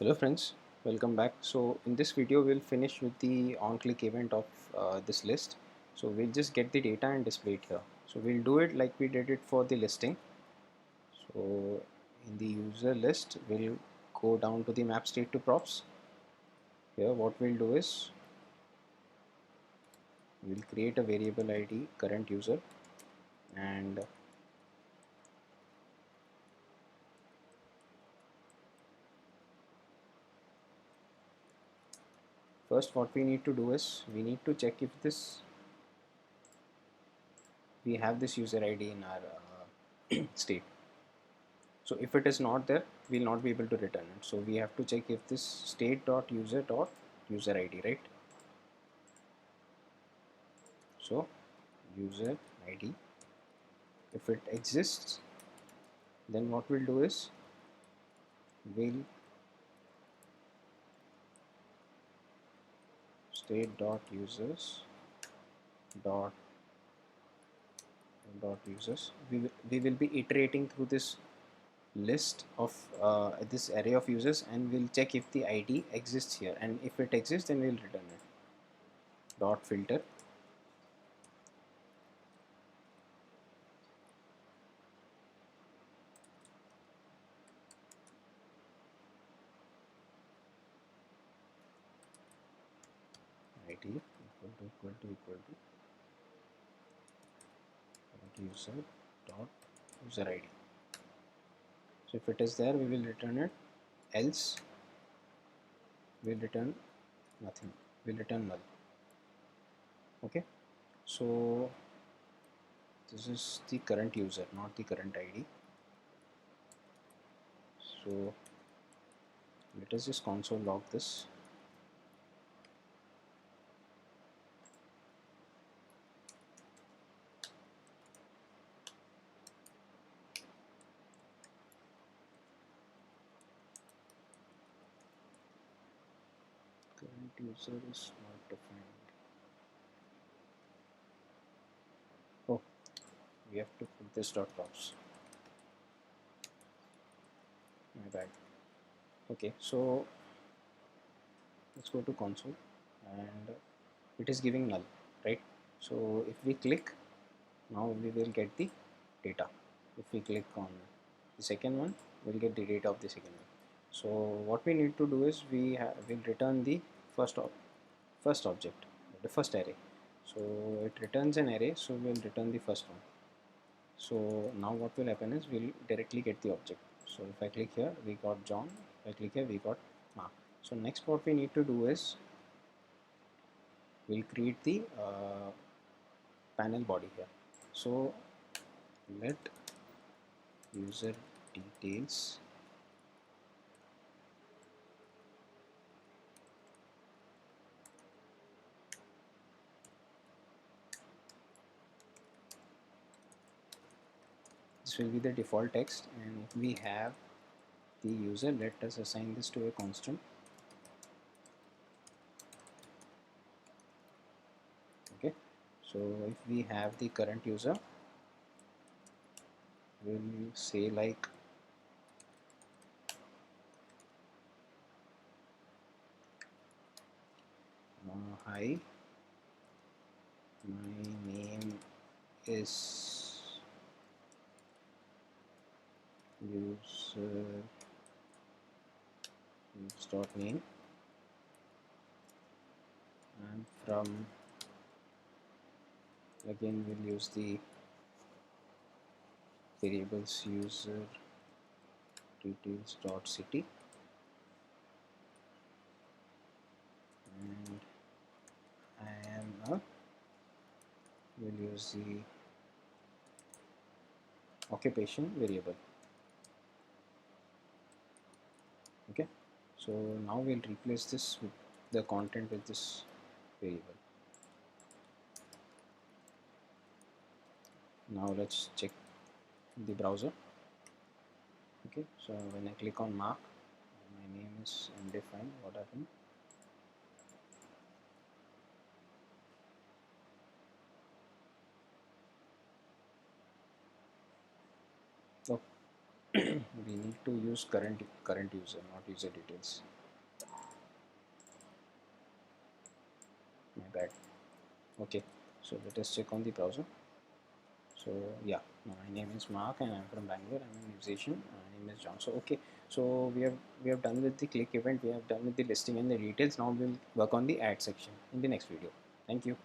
Hello friends, welcome back. So in this video we'll finish with the on-click event of this list. So we'll just get the data and display it here. So we'll do it like we did it for the listing. So in the user list we'll go down to the map state to props. Here what we'll do is we'll create a variable ID current user, and first what we need to do is we need to check if we have this user ID in our state. So if it is not there, we'll not be able to return it. So we have to check if this state.user.user ID, right? So user ID, if it exists, then what we'll do is we'll state.users dot users. We will be iterating through this list of this array of users, and we'll check if the ID exists here, and if it exists then we'll return it. Dot filter ID equal to user dot user ID. So if it is there, we will return it, else we'll return nothing, we'll return null. Okay, so this is the current user, not the current ID. So let us just console log this. Current user is not defined. Oh, we have to put this dot props, my bad. Okay, so let's go to console, and it is giving null, right? So if we click, now we will get the data. If we click on the second one, we'll get the data of the second one. So what we need to do is will return the first object, the first array. So it returns an array, so we'll return the first one. So now what will happen is we'll directly get the object. So if I click here, we got John. If I click here, we got Mark. So next what we need to do is we'll create the panel body here. So let user details this will be the default text, and if we have the user, let us assign this to a constant. Okay, so if we have the current user, we'll say like hi, my name is user dot name, and from again we'll use the variables user details dot city, and I am a we'll use the occupation variable. Okay, so now we'll replace this with the content with this variable. Now let's check the browser. Okay, so when I click on Mark, my name is undefined. What happened? Oh, we need to use current user, not user details. My bad. Okay, so let us check on the browser. So yeah, my name is Mark and I'm from Bangalore. I'm a musician. My name is John. So okay, so we have done with the click event. We have done with the listing and the details. Now we'll work on the ad section in the next video. Thank you.